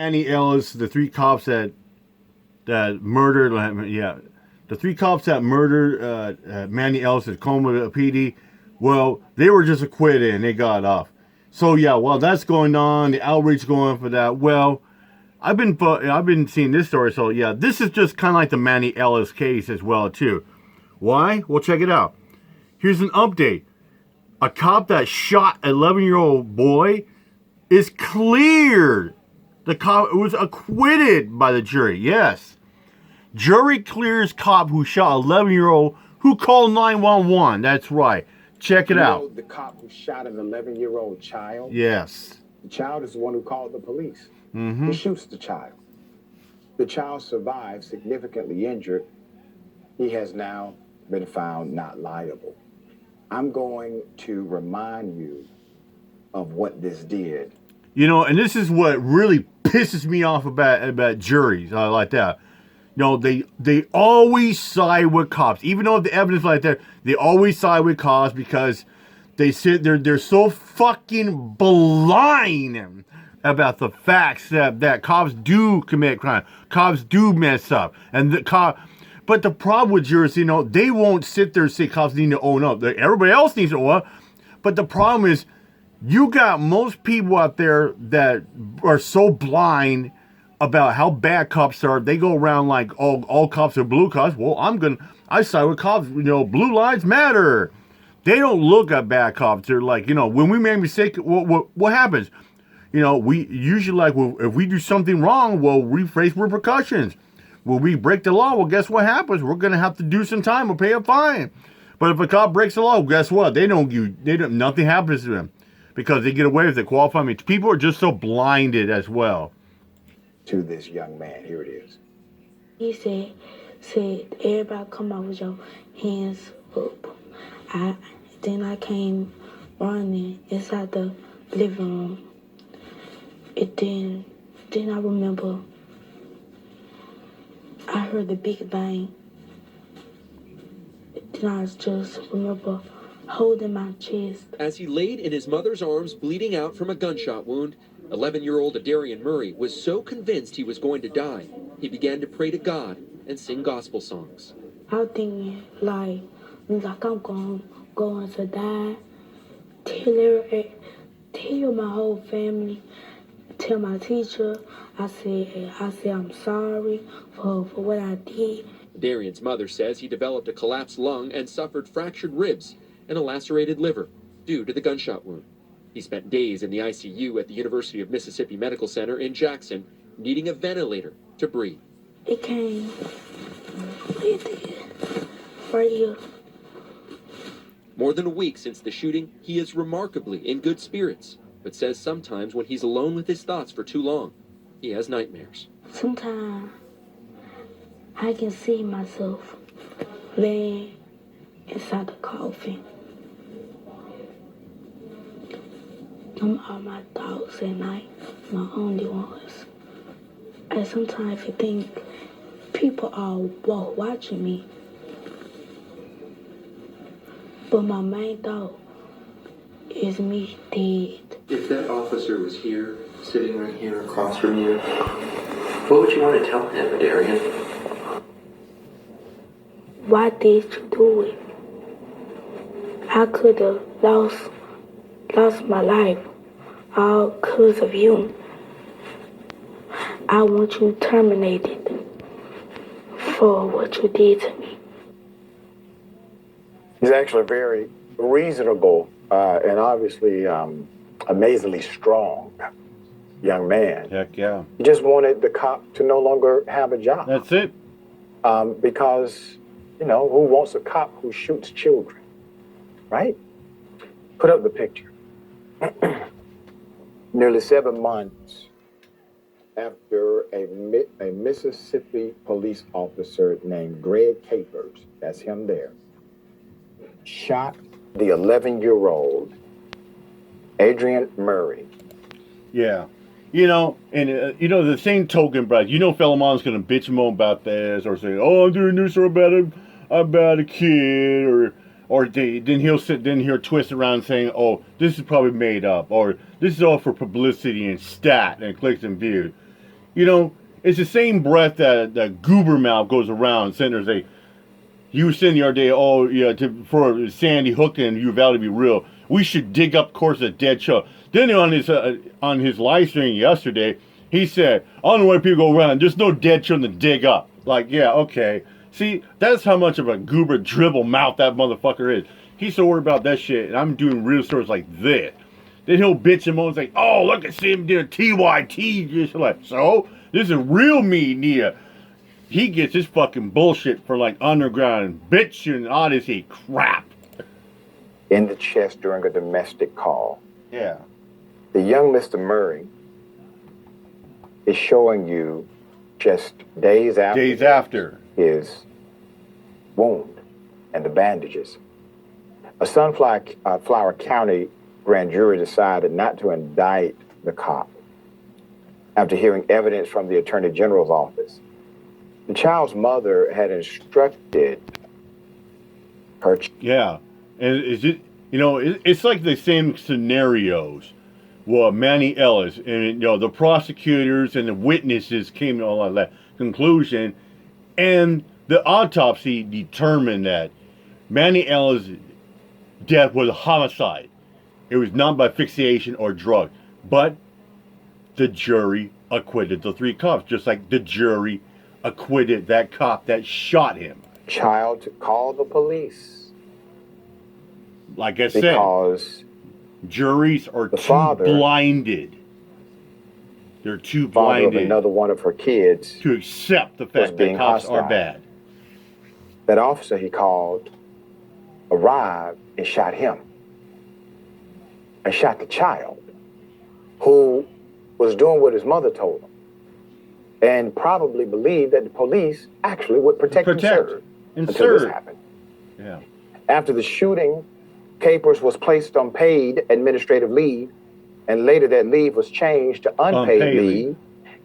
Annie Ellis, the three cops that murdered, the three cops that murdered Manny Ellis at Tacoma PD, well, they were just acquitted and they got off. So yeah, while that's going on, the outreach going on for that. Well, I've been seeing this story. So yeah, this is just kind of like the Manny Ellis case as well too. Why? Well, check it out. Here's an update. A cop that shot an 11-year-old boy is cleared. The cop was acquitted by the jury. Yes. Jury clears cop who shot 11-year-old who called 911. That's right. Check it out. The cop who shot an 11-year-old child? Yes. The child is the one who called the police. Mm-hmm. He shoots the child. The child survived, significantly injured. He has now been found not liable. I'm going to remind you of what this did. You know, and this is what really pisses me off about juries like that. You know, they always side with cops, even though the evidence like that. They always side with cops because they're so fucking blind about the facts that cops do commit crime, cops do mess up, and But the problem with juries, you know, they won't sit there and say cops need to own up. Everybody else needs to own up. But the problem is, you got most people out there that are so blind about how bad cops are. They go around like all cops are blue cops. Well, I side with cops. You know, blue lives matter. They don't look at bad cops. They're like, you know, when we make a mistake, what happens? You know, we usually like, well, if we do something wrong, well, we face repercussions. When we break the law, well, guess what happens? We're gonna have to do some time or pay a fine. But if a cop breaks the law, guess what? Nothing happens to them because they get away with it. Qualifying. I mean, people are just so blinded as well. To this young man, here it is. He said, everybody come out with your hands up. Then I came running inside the living room. Then I remember I heard the big bang. Then I just remember holding my chest. As he laid in his mother's arms, bleeding out from a gunshot wound, 11-year-old Adarian Murray was so convinced he was going to die, he began to pray to God and sing gospel songs. I was thinking, like I'm going to die. Tell my whole family, tell my teacher. I said I'm sorry for what I did. Darian's mother says he developed a collapsed lung and suffered fractured ribs and a lacerated liver due to the gunshot wound. He spent days in the ICU at the University of Mississippi Medical Center in Jackson, needing a ventilator to breathe. It came right here. More than a week since the shooting, he is remarkably in good spirits, but says sometimes when he's alone with his thoughts for too long, he has nightmares. Sometimes I can see myself laying inside the coffin. Them are my thoughts at night, my only ones. And sometimes I think people are watching me. But my main thought is me dead. If that officer was here, sitting right here across from you, what would you want to tell him, Darian? Why did you do it? I could have lost my life all because of you. I want you terminated for what you did to me. He's actually a very reasonable and obviously amazingly strong young man. Heck yeah. He just wanted the cop to no longer have a job. That's it. Because, you know, who wants a cop who shoots children, right? Put up the picture. Nearly 7 months after a Mississippi police officer named Greg Capers, that's him there, shot the 11-year-old Adrian Murray. Yeah. You know, and you know, the same token, Brad, you know Philemon's going to bitch and moan about this or say, oh, I'm doing this or about a kid or then he'll twist around saying, oh, this is probably made up or this is all for publicity and stat and clicks and views. You know, it's the same breath that goober mouth goes around sitting there saying, you were saying the other day, oh, yeah, for Sandy Hook and U Valley to be real, we should dig up, of course, a dead child. Then on his live stream yesterday, he said, I don't know why people go around, there's no dead children to dig up. Like, yeah, okay. See, that's how much of a goober dribble mouth that motherfucker is. He's so worried about that shit, and I'm doing real stories like this. Then he'll bitch and moan, like, oh, look at him doing TYT. Just like, so? This is real me, Nia. He gets his fucking bullshit for like underground and bitch and odyssey crap. In the chest during a domestic call. Yeah. The young Mr. Murray is showing you just days after his wound and the bandages. A Sunflower County grand jury decided not to indict the cop after hearing evidence from the Attorney General's office. The child's mother had instructed her. Yeah, and is it? You know, it's like the same scenarios. Well, Manny Ellis and you know the prosecutors and the witnesses came to all that conclusion, and the autopsy determined that Manny Ellis' death was a homicide. It was not by asphyxiation or drug, but the jury acquitted the 3 cops, just like the jury acquitted that cop that shot him. Child to call the police. Like I said, because juries are too father, blinded. They're too father blinded of another one of her kids to accept the fact that cops are bad. That officer he called arrived and shot him. And shot the child who was doing what his mother told him. And probably believed that the police actually would protect and serve until this happened. Yeah. After the shooting, Capers was placed on paid administrative leave, and later that leave was changed to unpaid leave.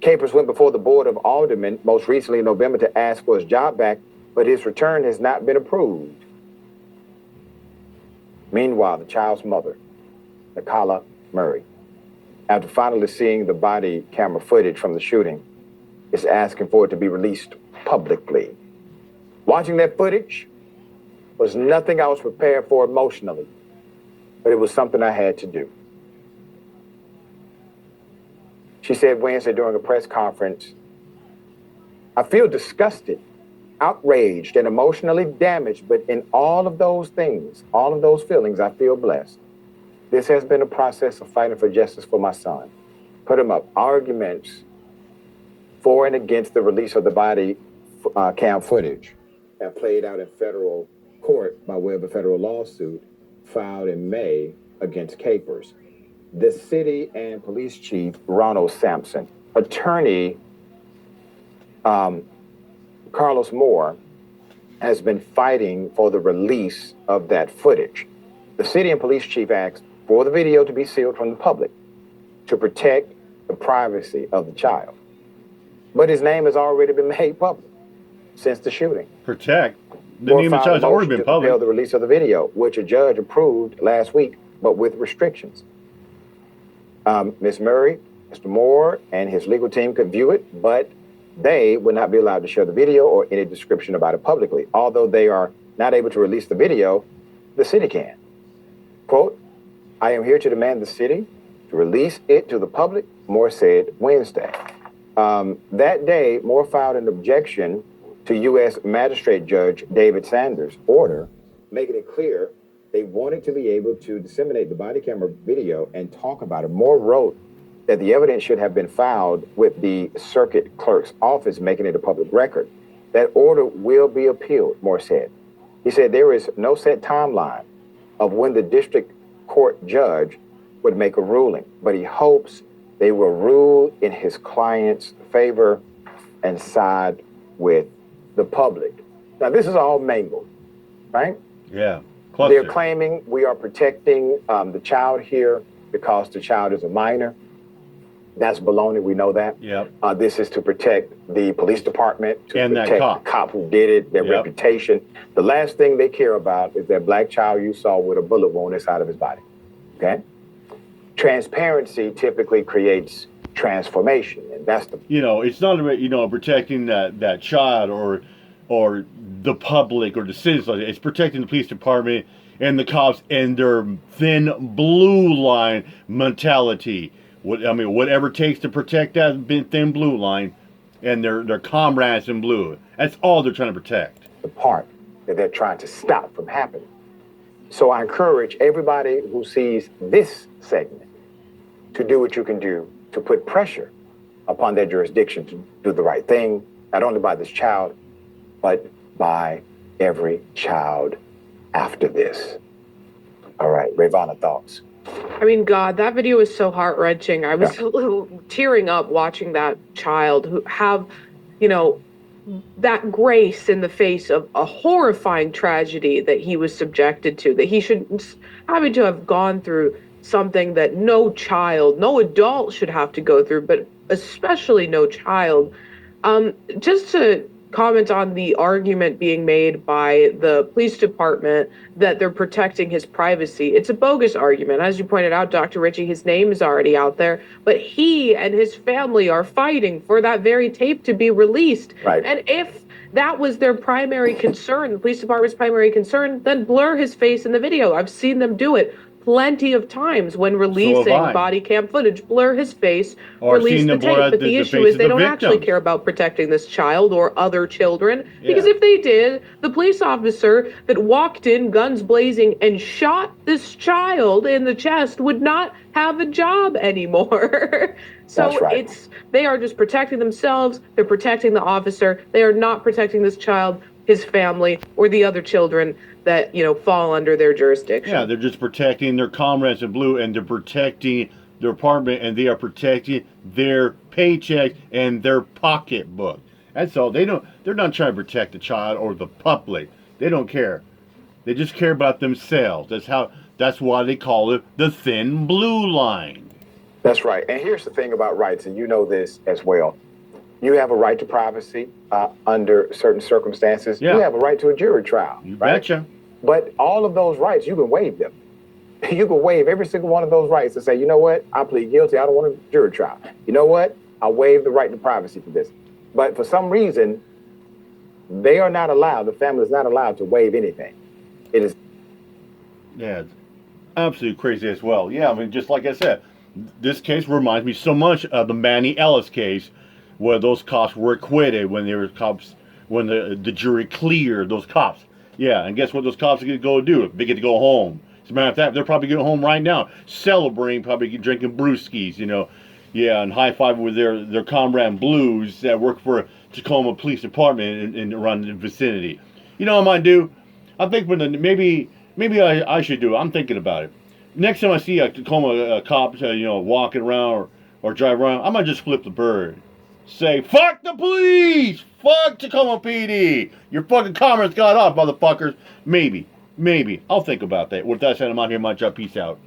Capers went before the Board of Aldermen, most recently in November, to ask for his job back, but his return has not been approved. Meanwhile, the child's mother, Nicola Murray, after finally seeing the body camera footage from the shooting, is asking for it to be released publicly. Watching that footage was nothing I was prepared for emotionally, but it was something I had to do. She said Wednesday during a press conference, I feel disgusted, outraged, and emotionally damaged, but in all of those things, all of those feelings, I feel blessed. This has been a process of fighting for justice for my son. Put him up. Arguments for and against the release of the body cam footage have played out in federal court by way of a federal lawsuit filed in May against Capers. The city and police chief, Ronald Sampson, attorney Carlos Moore, has been fighting for the release of that footage. The city and police chief asked for the video to be sealed from the public to protect the privacy of the child. But his name has already been made public since the shooting. Protect? The name of the child has already been public. The release of the video, which a judge approved last week, but with restrictions. Ms. Murray, Mr. Moore, and his legal team could view it, but they would not be allowed to share the video or any description about it publicly. Although they are not able to release the video, the city can. Quote, I am here to demand the city to release it to the public, Moore said Wednesday. That day, Moore filed an objection to U.S. Magistrate Judge David Sanders' order, making it clear they wanted to be able to disseminate the body camera video and talk about it. Moore wrote that the evidence should have been filed with the circuit clerk's office, making it a public record. That order will be appealed, Moore said. He said there is no set timeline of when the district court judge would make a ruling, but he hopes they will rule in his client's favor and side with the public. Now, this is all mangled, right? Yeah. They're claiming we are protecting the child here because the child is a minor. That's baloney. We know that. Yep. This is to protect the police department, to and protect the cop who did it, their reputation. The last thing they care about is that black child you saw with a bullet wound inside of his body. Okay? Transparency typically creates transformation. And that's the You know, it's not about, you know, protecting that child or the public or the citizens. It's protecting the police department and the cops and their thin blue line mentality. I mean, whatever it takes to protect that thin blue line and their comrades in blue. That's all they're trying to protect. the part that they're trying to stop from happening. So I encourage everybody who sees this segment to do what you can do to put pressure upon their jurisdiction to do the right thing, not only by this child, but by every child after this. All right, Ravana, thoughts? I mean, God, that video is so heart-wrenching. I was a little tearing up watching that child who have, you know, that grace in the face of a horrifying tragedy that he was subjected to, that he should having to have gone through something that no child, no adult should have to go through, but especially no child. Just to comment on the argument being made by the police department that they're protecting his privacy. It's a bogus argument. As you pointed out, Dr. Ritchie, his name is already out there, but he and his family are fighting for that very tape to be released. Right. And if that was their primary concern, the police department's primary concern, then blur his face in the video. I've seen them do it plenty of times when releasing body cam footage, blur his face, release the tape. But the issue is they don't actually care about protecting this child or other children. Because if they did, the police officer that walked in guns blazing and shot this child in the chest would not have a job anymore. So That's right. they are just protecting themselves. They're protecting the officer. They are not protecting this child, his family, or the other children that, you know, fall under their jurisdiction. Yeah, they're just protecting their comrades in blue, and they're protecting their apartment, and they are protecting their paycheck and their pocketbook. That's all. They're not trying to protect the child or the public. They don't care. They just care about themselves. That's why they call it the thin blue line. That's right. And here's the thing about rights, and you know this as well. You have a right to privacy under certain circumstances. Yeah. You have a right to a jury trial. You right? betcha. But all of those rights, you can waive them. You can waive every single one of those rights and say, you know what? I plead guilty. I don't want a jury trial. You know what? I waive the right to privacy for this. But for some reason, they are not allowed, the family is not allowed to waive anything. It is. Yeah, it's absolutely crazy as well. Yeah, I mean, just like I said, this case reminds me so much of the Manny Ellis case, where those cops were acquitted when the jury cleared those cops. Yeah, and guess what those cops get to go do? They get to go home. As a matter of fact, they're probably going home right now, celebrating, probably drinking brewskis, you know. Yeah, and high-five with their comrade blues that work for Tacoma Police Department in around the vicinity. You know what I might do? I think maybe I should do it. I'm thinking about it. Next time I see a Tacoma cop, walking around or drive around, I might just flip the bird. Say, fuck the police! Fuck Tacoma PD! Your fucking comrades got off, motherfuckers. Maybe. I'll think about that. With that said, I'm out here, my job. Peace out.